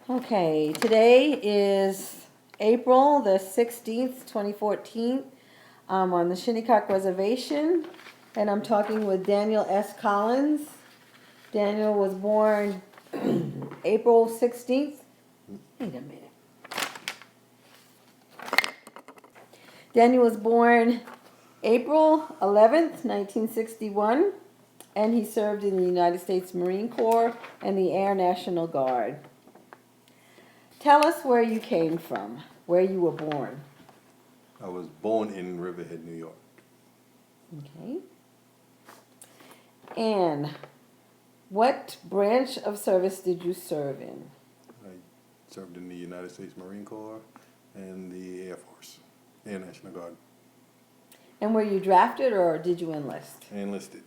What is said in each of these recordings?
Okay, today is April the 16th, 2014. I'm on the Shinnecock Reservation, and I'm talking with Daniel S. Collins. Daniel was born April 16th. Wait a minute. Daniel was born April 11th, 1961, and he served in the United States Marine Corps and the Air National Guard. Tell us where you came from, where you were born. I was born in Riverhead, New York. Okay. And what branch of service did you serve in? I served in the United States Marine Corps and the Air Force, Air National Guard. And were you drafted or did you enlist? I enlisted.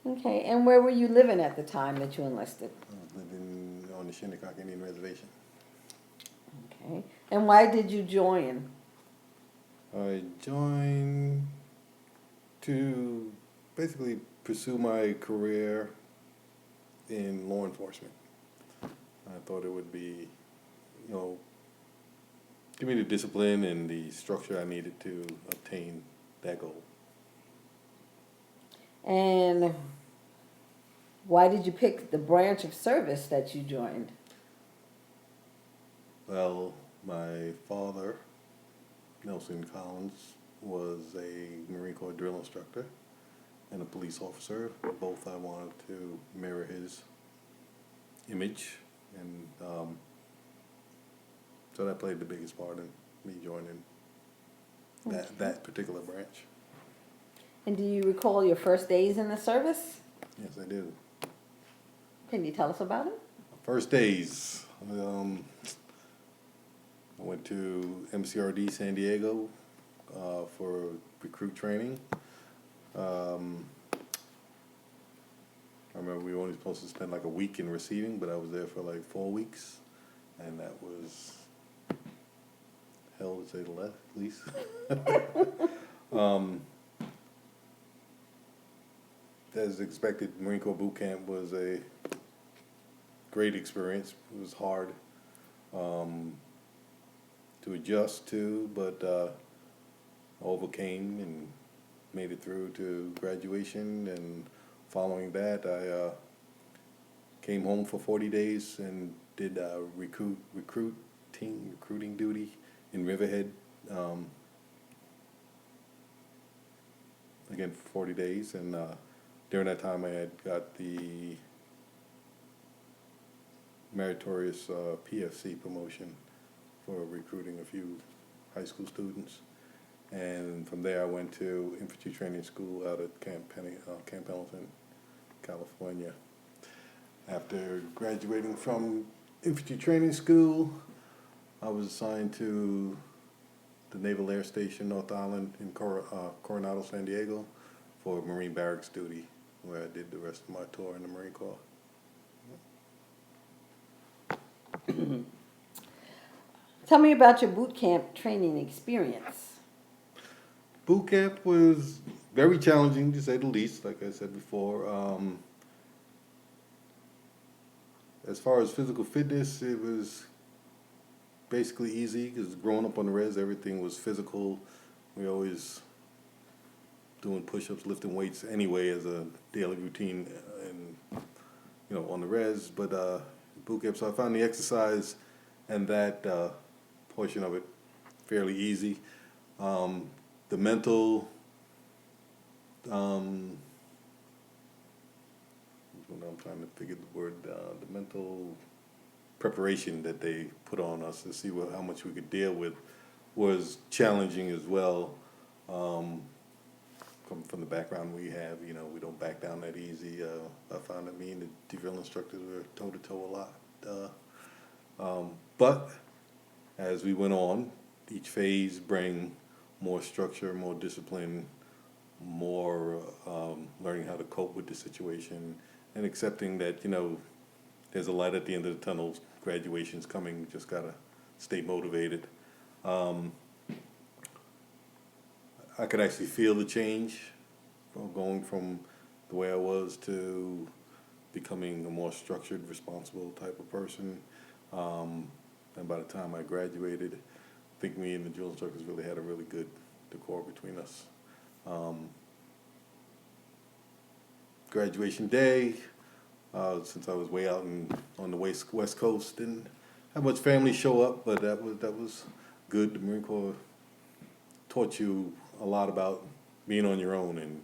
Okay. And where were you living at the time that you enlisted? I was living on the Shinnecock Indian Reservation. Okay. And why did you join? I joined to basically pursue my career in law enforcement. I thought it would be, give me the discipline and the structure I needed to obtain that goal. And why did you pick the branch of service that you joined? Well, my father, Nelson Collins, was a Marine Corps drill instructor and a police officer. Both I wanted to mirror his image, and so that played the biggest part in me joining that particular branch. And do you recall your first days in the service? Yes, I do. Can you tell us about it? First days, I went to MCRD San Diego for recruit training. I remember we were only supposed to spend like a week in receiving, but I was there for like 4 weeks, and that was hell to say the least. As expected, Marine Corps boot camp was a great experience. It was hard to adjust to, but overcame and made it through to graduation. And following that, I came home for 40 days and did recruiting duty in Riverhead. Again for 40 days, and during that time I had got the meritorious PFC promotion for recruiting a few high school students. And from there I went to infantry training school out at Camp Pendleton, California. After graduating from infantry training school, I was assigned to the Naval Air Station, North Island in Coronado, San Diego, for Marine Barracks duty, where I did the rest of my tour in the Marine Corps. Tell me about your boot camp training experience. Boot camp was very challenging, to say the least, like I said before. As far as physical fitness, it was basically easy, because growing up on the res, everything was physical. We always doing push-ups, lifting weights anyway as a daily routine, and on the res. But boot camp, so I found the exercise and that portion of it fairly easy. The mental, I'm trying to figure the word, the mental preparation that they put on us to see how much we could deal with was challenging as well. Coming from the background we have, we don't back down that easy. I found that me and the drill instructors were toe-to-toe a lot. But as we went on, each phase bring more structure, more discipline, more learning how to cope with the situation, and accepting that, there's a light at the end of the tunnel. Graduation's coming. Just gotta stay motivated. I could actually feel the change from going from the way I was to becoming a more structured, responsible type of person. And by the time I graduated, I think me and the drill instructors really had a really good rapport between us. Graduation day, since I was way out on the west coast, didn't have much family show up, but that was good. The Marine Corps taught you a lot about being on your own and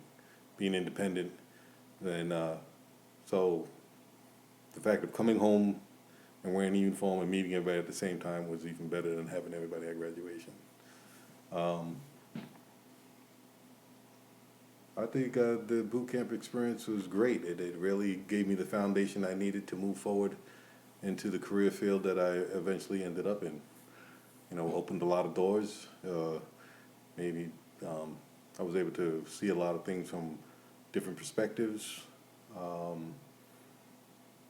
being independent. And so the fact of coming home and wearing a uniform and meeting everybody at the same time was even better than having everybody at graduation. I think the boot camp experience was great. It really gave me the foundation I needed to move forward into the career field that I eventually ended up in. You know, opened a lot of doors. Maybe I was able to see a lot of things from different perspectives.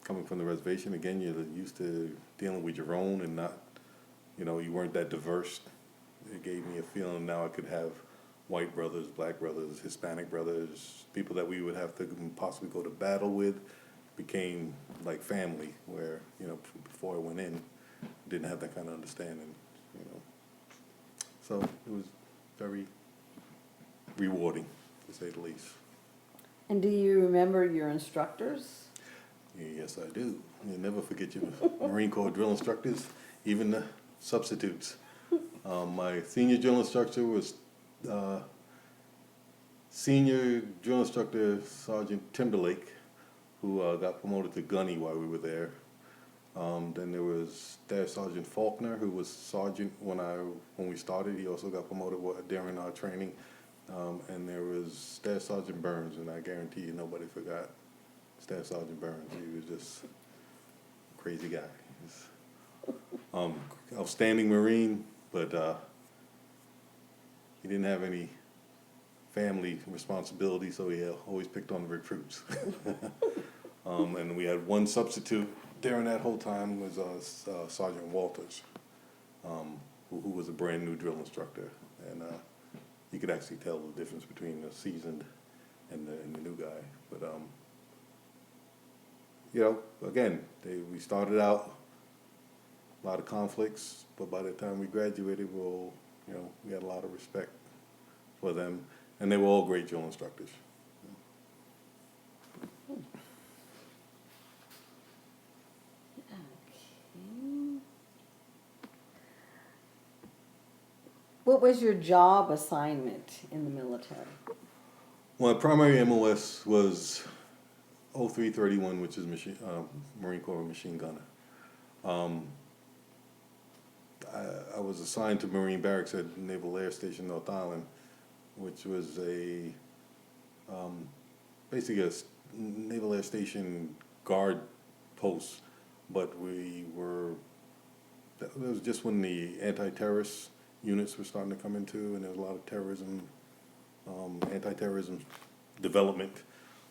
Coming from the reservation, again, you're used to dealing with your own and not, you know, you weren't that diverse. It gave me a feeling now I could have white brothers, black brothers, Hispanic brothers, people that we would have to possibly go to battle with, became like family, where, you know, before I went in, didn't have that kind of understanding, you know. So it was very rewarding, to say the least. And do you remember your instructors? Yes, I do. You never forget your Marine Corps drill instructors, even the substitutes. My senior drill instructor was senior drill instructor Sergeant Timberlake, who got promoted to gunny while we were there. Then there was Staff Sergeant Faulkner, who was sergeant when we started. He also got promoted during our training. And there was Staff Sergeant Burns, and I guarantee you nobody forgot Staff Sergeant Burns. He was just a crazy guy. He's, outstanding Marine, but he didn't have any family responsibility, so he always picked on the recruits. And we had one substitute during that whole time was Sergeant Walters, who was a brand new drill instructor, and you could actually tell the difference between the seasoned and the new guy. But you know, again, we started out a lot of conflicts, but by the time we graduated, we had a lot of respect for them, and they were all great drill instructors. Okay. What was your job assignment in the military? My primary MOS was 0331, which is Marine Corps machine gunner. I was assigned to Marine Barracks at Naval Air Station North Island, which was basically a Naval Air Station guard post, but it was just when the anti-terrorist units were starting to come into, and there was a lot of terrorism, anti-terrorism development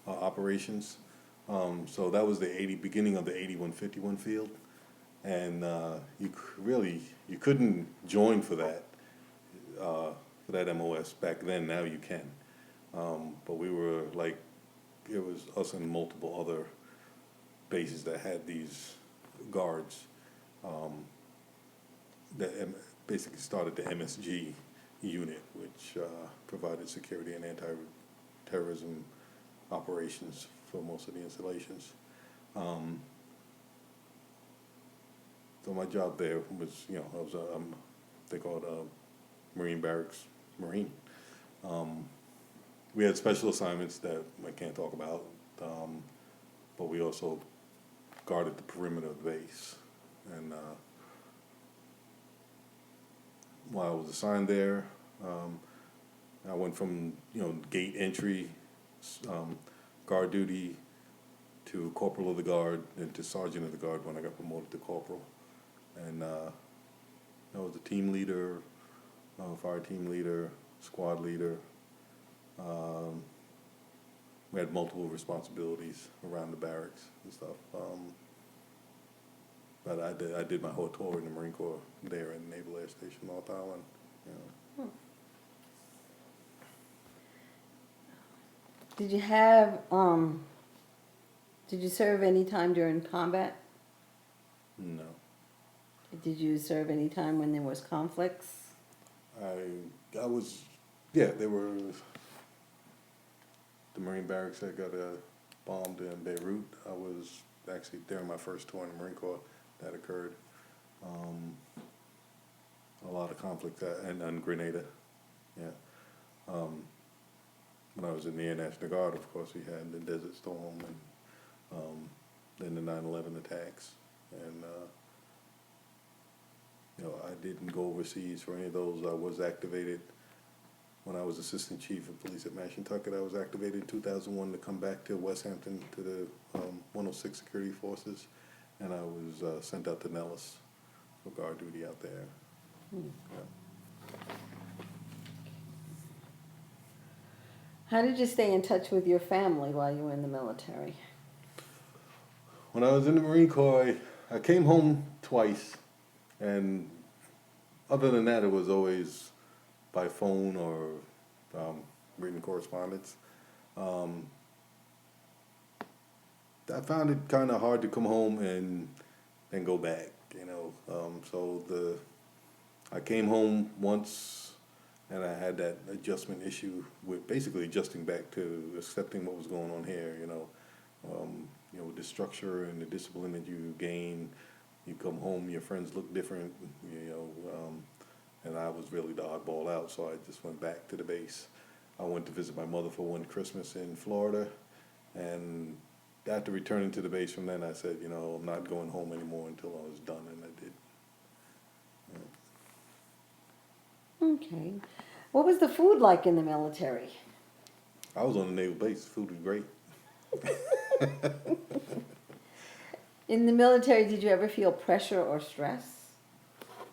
operations. So that was the beginning of the 8151 field, and you couldn't join for that MOS back then. Now you can, but we were like, it was us and multiple other bases that had these guards that basically started the MSG unit, which provided security and anti-terrorism operations for most of the installations. So my job there was, I was they called Marine Barracks Marine. We had special assignments that I can't talk about, but we also guarded the perimeter of the base. And while I was assigned there, I went from gate entry, guard duty, to corporal of the guard, and to sergeant of the guard when I got promoted to corporal. And I was a team leader, fire team leader, squad leader. We had multiple responsibilities around the barracks and stuff. But I did my whole tour in the Marine Corps there in Naval Air Station North Island. Did you serve any time during combat? No. Did you serve any time when there was conflicts? I was, yeah, there were the Marine barracks that got bombed in Beirut. I was actually during my first tour in the Marine Corps that occurred. Um, a lot of conflict and on Grenada, yeah. When I was in the Air National Guard, of course, we had the Desert Storm and then the 9/11 attacks. And, I didn't go overseas for any of those. I was activated when I was Assistant Chief of Police at Shinnecock. I was activated in 2001 to come back to Southampton to the 106 Security Forces, and I was sent out to Nellis for guard duty out there. Yeah. How did you stay in touch with your family while you were in the military? When I was in the Marine Corps, I came home twice, and other than that, it was always by phone or written correspondence. I found it kind of hard to come home and then go back, I came home once, and I had that adjustment issue with basically adjusting back to accepting what was going on here, with the structure and the discipline that you gain. You come home, your friends look different, and I was really the oddball out, so I just went back to the base. I went to visit my mother for one Christmas in Florida, and after returning to the base from then, I said, I'm not going home anymore until I was done, and I did. Okay. What was the food like in the military? I was on the naval base. Food was great. In the military, did you ever feel pressure or stress?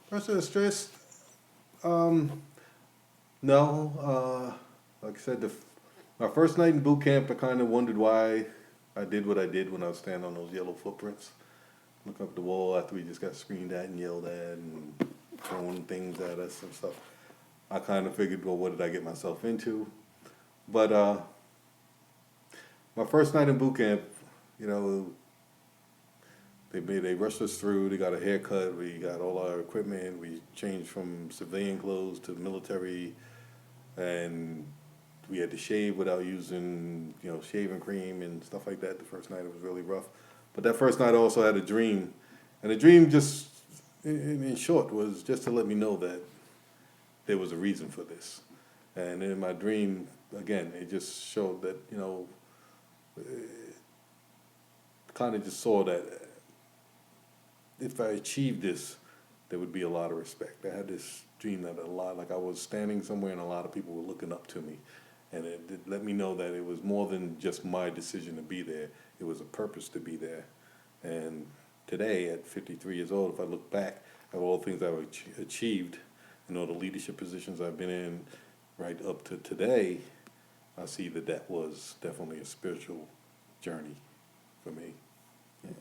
Pressure and stress? No. Like I said, my first night in boot camp, I kind of wondered why I did what I did when I was standing on those yellow footprints. Look up the wall after we just got screamed at and yelled at and throwing things at us and stuff. I kind of figured, well, what did I get myself into? But my first night in boot camp, they rushed us through. They got a haircut. We got all our equipment. We changed from civilian clothes to military, and we had to shave without using, shaving cream and stuff like that. The first night it was really rough. But that first night I also had a dream, and the dream just, in short, was just to let me know that there was a reason for this. And in my dream, again, it just showed that, kind of just saw that if I achieved this, there would be a lot of respect. I had this dream that like I was standing somewhere and a lot of people were looking up to me. And it let me know that it was more than just my decision to be there. It was a purpose to be there. And today, at 53 years old, if I look back at all the things I've achieved and all the leadership positions I've been in right up to today, I see that was definitely a spiritual journey for me. Yeah.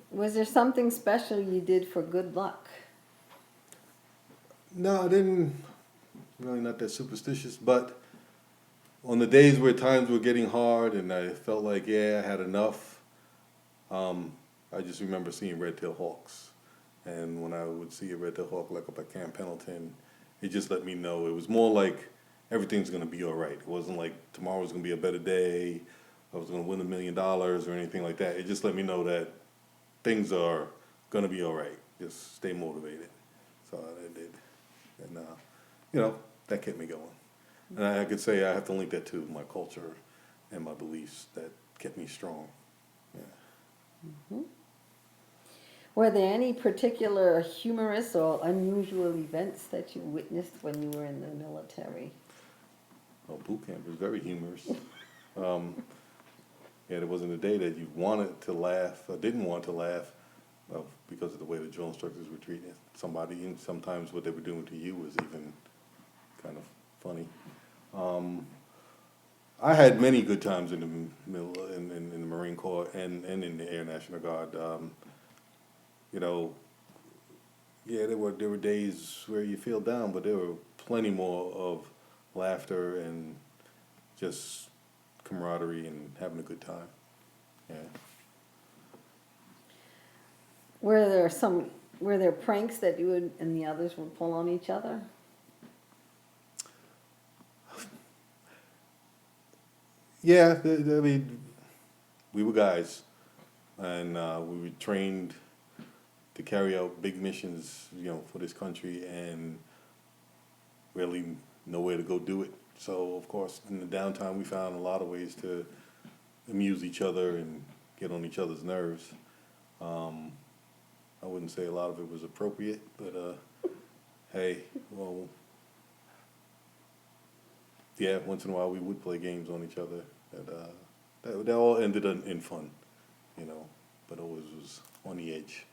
Was there something special you did for good luck? No, I didn't. Really not that superstitious, but on the days where times were getting hard and I felt like, I had enough, I just remember seeing red-tailed hawks. And when I would see a red-tailed hawk like up at Camp Pendleton, it just let me know. It was more like everything's going to be all right. It wasn't like tomorrow was going to be a better day, I was going to win $1 million or anything like that. It just let me know that things are going to be all right. Just stay motivated. So I did. And, that kept me going. And I could say I have to link that to my culture and my beliefs that kept me strong. Yeah. Mm-hmm. Were there any particular humorous or unusual events that you witnessed when you were in the military? Well, boot camp was very humorous. There wasn't a day that you wanted to laugh or didn't want to laugh because of the way the drill instructors were treating somebody, and sometimes what they were doing to you was even kind of funny. I had many good times in the Marine Corps and in the Air National Guard. There were days where you feel down, but there were plenty more of laughter and just camaraderie and having a good time. Yeah. were there pranks that you would, and the others would pull on each other? Yeah, I mean, we were guys, and we were trained to carry out big missions, for this country, and really nowhere to go do it. So, of course, in the downtime, we found a lot of ways to amuse each other and get on each other's nerves. I wouldn't say a lot of it was appropriate, but hey, well, yeah, once in a while we would play games on each other. That all ended in fun, but always was on the edge.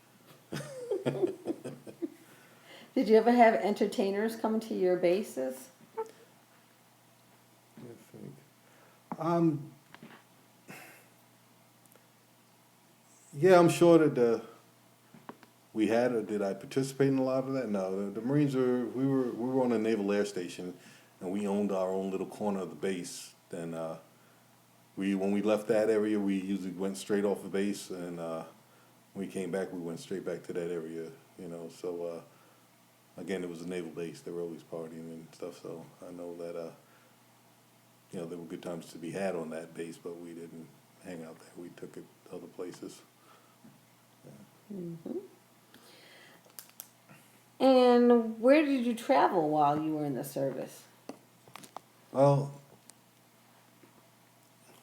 Did you ever have entertainers come to your bases? I think. Um, yeah, I'm sure that we had, or did I participate in a lot of that? No, the Marines we were on a naval air station, and we owned our own little corner of the base. Then when we left that area, we usually went straight off the base, and when we came back, we went straight back to that area. So again, it was a naval base. They were always partying and stuff. So I know that there were good times to be had on that base, but we didn't hang out there. We took it other places. Mm-hmm. And where did you travel while you were in the service? Well,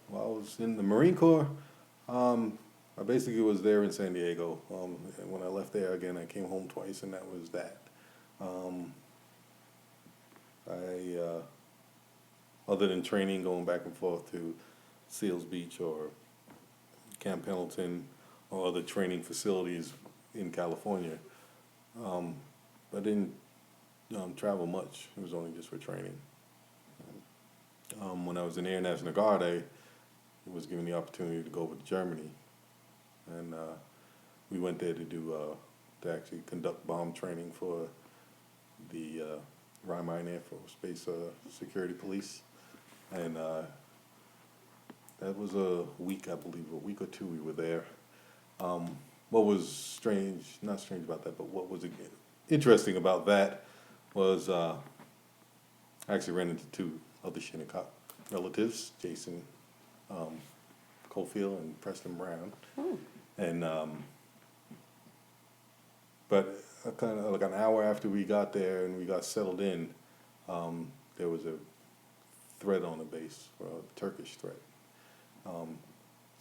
while I was in the Marine Corps, I basically was there in San Diego. And when I left there again, I came home twice, and that was that. Other than training, going back and forth to Seals Beach or Camp Pendleton or other training facilities in California, I didn't travel much. It was only just for training. When I was in the Air National Guard, I was given the opportunity to go over to Germany, and we went there to actually conduct bomb training for the Rhine-Main Air Force Base Security Police, and that was a week, I believe, a week or two we were there. What was not strange about that, but what was interesting about that was I actually ran into two other Shinnecock relatives, Jason Cofield and Preston Brown. Oh. And but kind of like an hour after we got there and we got settled in, there was a threat on the base, a Turkish threat.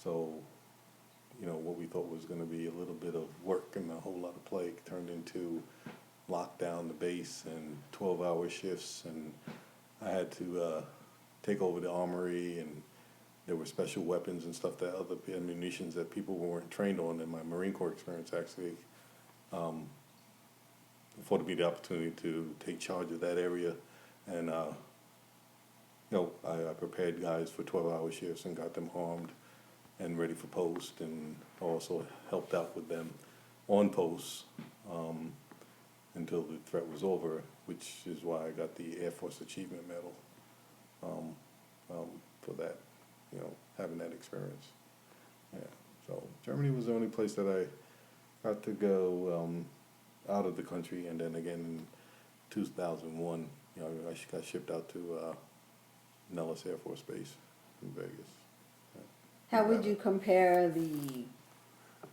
So, what we thought was going to be a little bit of work and a whole lot of play turned into lock down the base and 12-hour shifts, and I had to take over the armory, and there were special weapons and stuff that other ammunitions that people weren't trained on. In my Marine Corps experience, actually, afforded me the opportunity to take charge of that area, and I prepared guys for 12-hour shifts and got them armed and ready for post, and also helped out with them on post until the threat was over, which is why I got the Air Force Achievement Medal for that, having that experience. Yeah. So Germany was the only place that I got to go out of the country, and then again in 2001, I got shipped out to Nellis Air Force Base in Vegas. Yeah. How would you compare the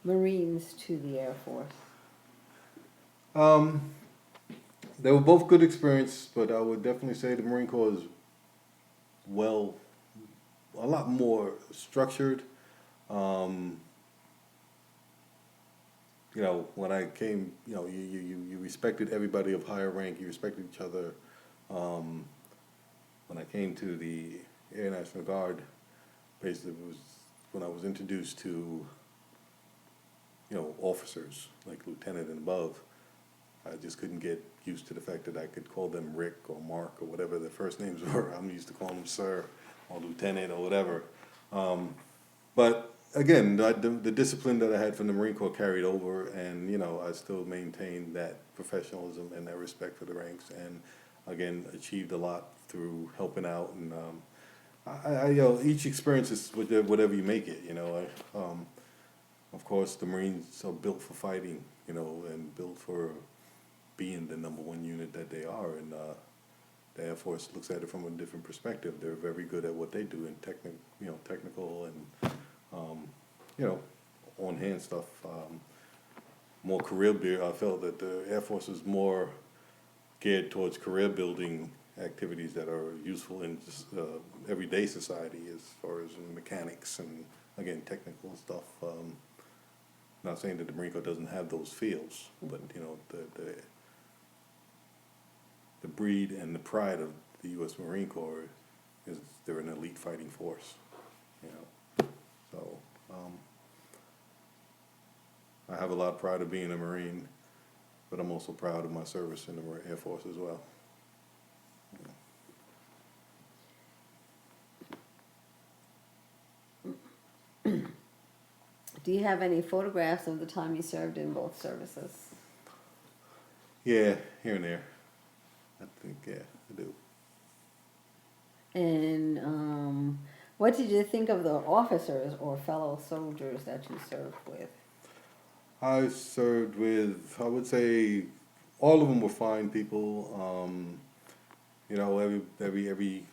Marines to the Air Force? They were both good experience, but I would definitely say the Marine Corps is a lot more structured. When I came, you respected everybody of higher rank. You respected each other. When I came to the Air National Guard, basically it was when I was introduced to, officers like lieutenant and above. I just couldn't get used to the fact that I could call them Rick or Mark or whatever their first names were. I'm used to calling them Sir or Lieutenant or whatever. But again, the discipline that I had from the Marine Corps carried over, and I still maintained that professionalism and that respect for the ranks, and again achieved a lot through helping out. And each experience is whatever you make it. Of course, the Marines are built for fighting, you know, and built for being the number one unit that they are. And the Air Force looks at it from a different perspective. They're very good at what they do in technical and, you know, on-hand stuff. More career build. I felt that the Air Force was more geared towards career building activities that are useful in just, everyday society, as far as in mechanics and, again, technical stuff. Not saying that the Marine Corps doesn't have those fields, but you know, the breed and the pride of the U.S. Marine Corps is they're an elite fighting force, you know. So I have a lot of pride of being a Marine, but I'm also proud of my service in the Air Force as well. Do you have any photographs of the time you served in both services? Yeah, here and there. I think, yeah, I do. And what did you think of the officers or fellow soldiers that you served with? I served with, I would say, all of them were fine people. You know, every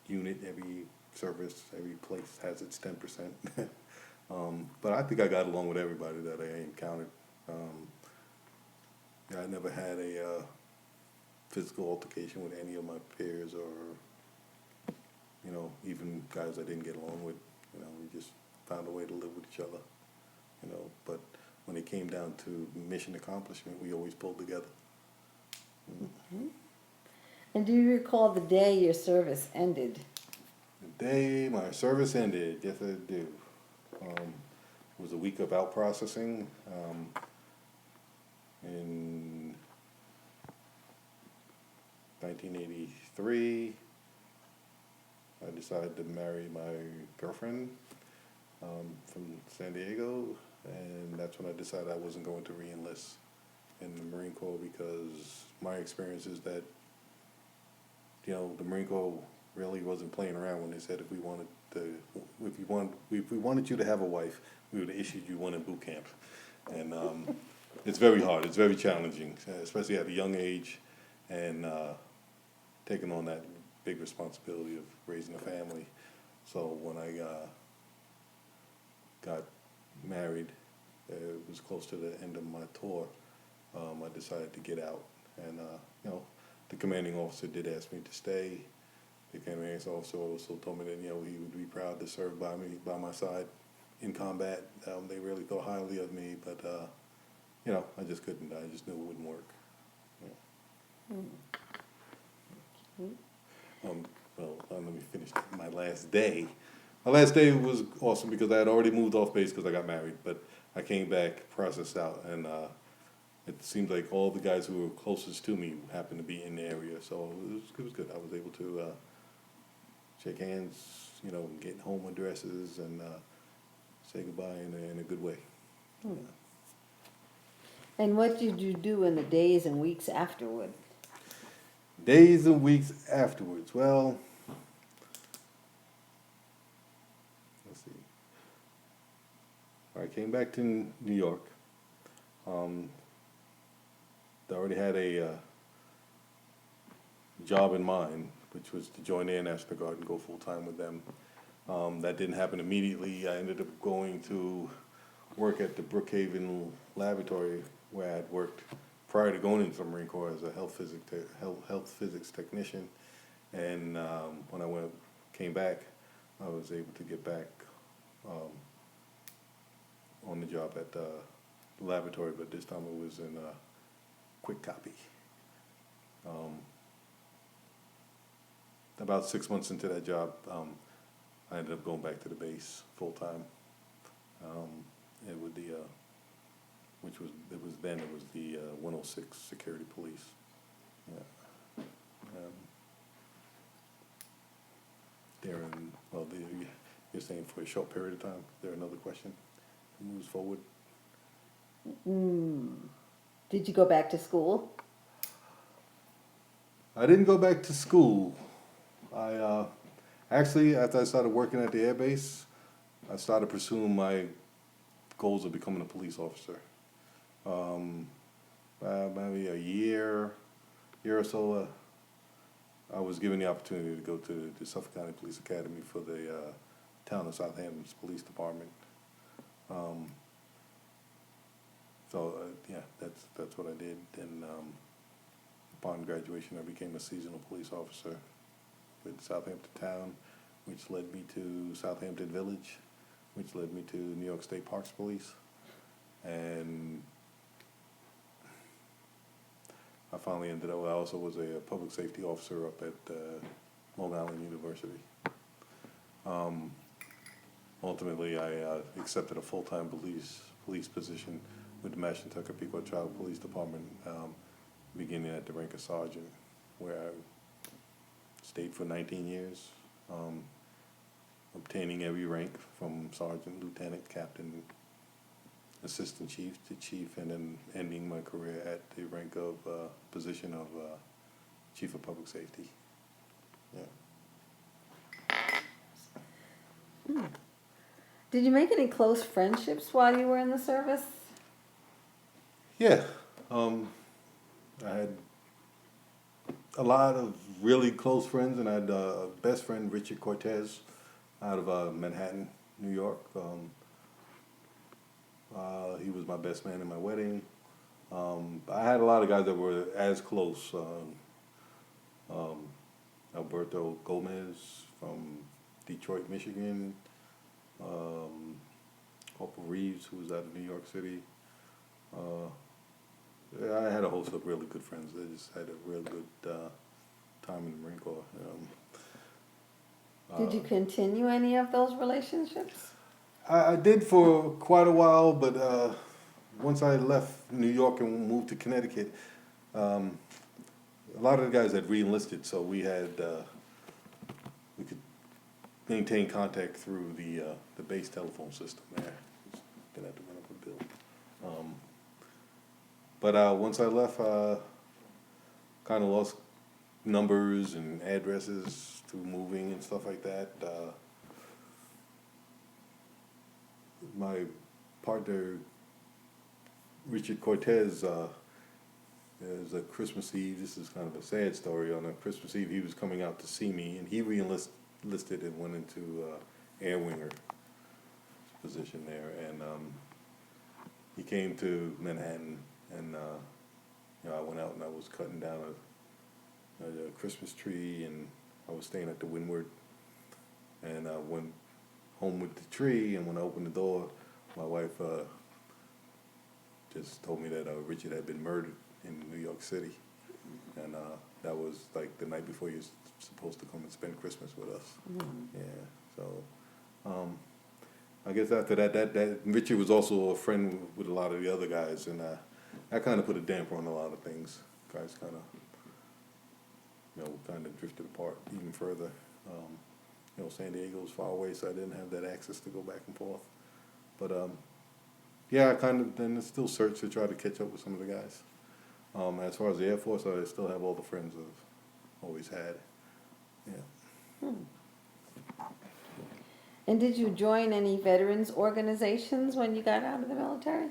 unit, every service, every place has its 10%. But I think I got along with everybody that I encountered. Yeah, I never had a physical altercation with any of my peers, or you know, even guys I didn't get along with. You know, we just found a way to live with each other. You know, but when it came down to mission accomplishment, we always pulled together. Mm-hmm. And do you recall the day your service ended? The day my service ended, yes I do. It was a week of out processing. In 1983, I decided to marry my girlfriend from San Diego, and that's when I decided I wasn't going to re-enlist in the Marine Corps, because my experience is that, you know, the Marine Corps really wasn't playing around when they said if we wanted you to have a wife, we would have issued you one in boot camp. And it's very hard, it's very challenging, especially at a young age, and taking on that big responsibility of raising a family. So when I got married, it was close to the end of my tour. I decided to get out, and you know, the commanding officer did ask me to stay. The commanding officer also told me that, you know, he would be proud to serve by my side in combat. They really thought highly of me, but you know, I just couldn't. I just knew it wouldn't work. Yeah. Well, let me finish my last day. My last day was awesome because I had already moved off base because I got married, but I came back, processed out, and it seemed like all the guys who were closest to me happened to be in the area, so it was good. I was able to shake hands, you know, get home addresses, and say goodbye in a good way. Hmm. And what did you do in the days and weeks afterward? Days and weeks afterwards, well, let's see. I came back to New York. I already had a job in mind, which was to join the Air National Guard and go full-time with them. That didn't happen immediately. I ended up going to work at the Brookhaven Laboratory, where I had worked prior to going into the Marine Corps as a health physics technician. And when I came back, I was able to get back on the job at the laboratory, but this time it was in quick copy. About 6 months into that job, I ended up going back to the base full time. And with the, it was the 106 Security Police. Yeah. You're saying for a short period of time. Is there another question that moves forward? Did you go back to school? I didn't go back to school. I actually, after I started working at the air base, I started pursuing my goals of becoming a police officer. Maybe a year or so, I was given the opportunity to go to the Suffolk County Police Academy for the town of Southampton's police department. Yeah, that's what I did. And upon graduation, I became a seasonal police officer with Southampton Town, which led me to Southampton Village, which led me to New York State Parks Police. And I finally ended up, I also was a public safety officer up at Long Island University. Ultimately, I accepted a full-time police position with the Shinnecock Child Police Department, beginning at the rank of sergeant, where I stayed for 19 years, obtaining every rank from sergeant, lieutenant, captain, assistant chief to chief, and then ending my career at the rank of position of chief of public safety. Yeah. Did you make any close friendships while you were in the service? Yeah. I had a lot of really close friends, and I had a best friend, Richard Cortez, out of Manhattan, New York. He was my best man in my wedding. I had a lot of guys that were as close. Alberto Gomez from Detroit, Michigan. Corporal Reeves, who was out of New York City. Yeah, I had a host of really good friends. I just had a real good time in the Marine Corps. Did you continue any of those relationships? I did for quite a while, but once I left New York and moved to Connecticut, a lot of the guys had re-enlisted, so we could maintain contact through the base telephone system there. Didn't have to run up a bill. But once I left, kind of lost numbers and addresses through moving and stuff like that. My partner, Richard Cortez, it was a Christmas Eve. This is kind of a sad story. On a Christmas Eve, he was coming out to see me, and he re-enlisted and went into air winger position there. And he came to Manhattan, and I went out and I was cutting down a Christmas tree, and I was staying at the Windward, and I went home with the tree, and when I opened the door, my wife just told me that Richard had been murdered in New York City, and that was like the night before you're supposed to come and spend Christmas with us. Yeah, so I guess after that Richard was also a friend with a lot of the other guys, and that kind of put a damper on a lot of things. Guys kind of drifted apart even further. San Diego was far away, so I didn't have that access to go back and forth. But yeah, I kind of then still search to try to catch up with some of the guys. As far as the Air Force, I still have all the friends I've always had. Yeah. And did you join any veterans organizations when you got out of the military?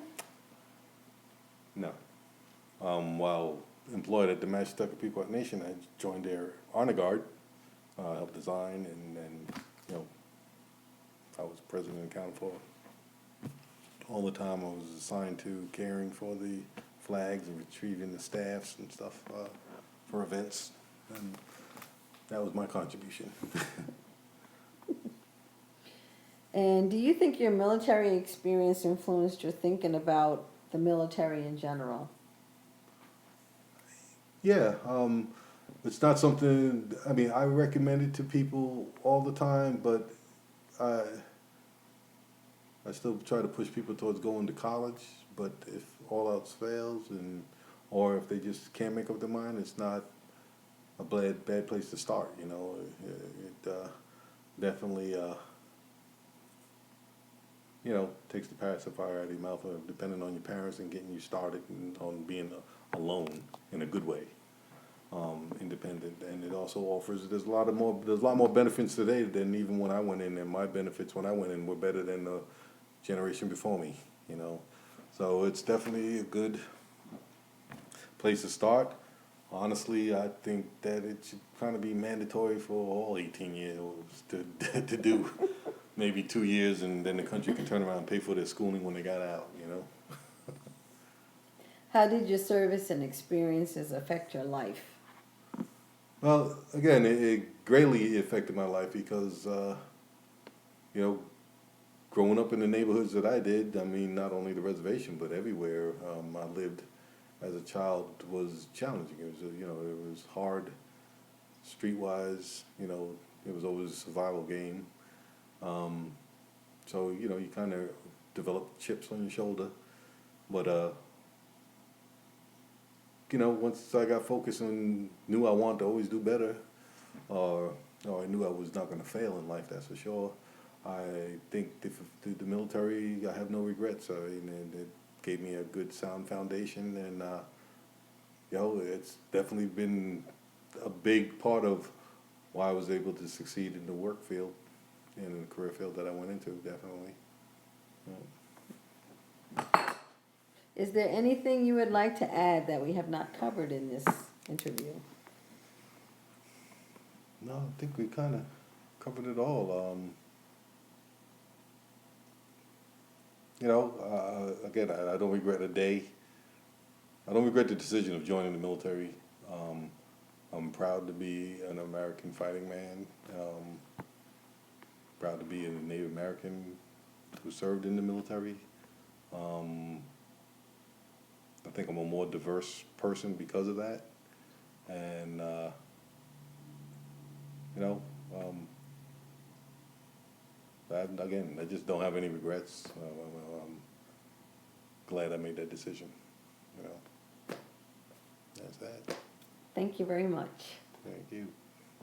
No. While employed at the Shinnecock Pequot Nation, I joined their honor guard, helped design, and I was president and accounted for all the time. I was assigned to caring for the flags and retrieving the staffs and stuff for events, and that was my contribution. And do you think your military experience influenced your thinking about the military in general? Yeah, it's not something, I recommend it to people all the time, but I still try to push people towards going to college, but if all else fails, or if they just can't make up their mind, it's not a bad place to start, It definitely, takes the pacifier out of your mouth, depending on your parents and getting you started on being alone in a good way, independent. And it also offers, there's a lot more benefits today than even when I went in, and my benefits when I went in were better than the generation before me. you know. So it's definitely a good place to start. Honestly, I think that it should kind of be mandatory for all 18-year-olds to to do maybe 2 years, and then the country can turn around and pay for their schooling when they got out, you know. How did your service and experiences affect your life? Well, again, it greatly affected my life because, you know, growing up in the neighborhoods that I did, I mean, not only the reservation, but everywhere I lived as a child was challenging. It was, you know, it was hard streetwise, you know, it was always a survival game. So, you know, you kind of develop chips on your shoulder. But, you know, once I got focused and knew I wanted to always do better, or I knew I was not going to fail in life, that's for sure. I think the military, I have no regrets. I mean, it gave me a good, sound foundation, and you know, it's definitely been a big part of why I was able to succeed in the work field, in the career field that I went into. Definitely. Is there anything you would like to add that we have not covered in this interview? No, I think we kind of covered it all. You know, again, I don't regret a day. I don't regret the decision of joining the military. I'm proud to be an American fighting man. Proud to be a Native American who served in the military. I think I'm a more diverse person because of that. And, you know, I just don't have any regrets. I'm glad I made that decision, you know. That's that. Thank you very much. Thank you.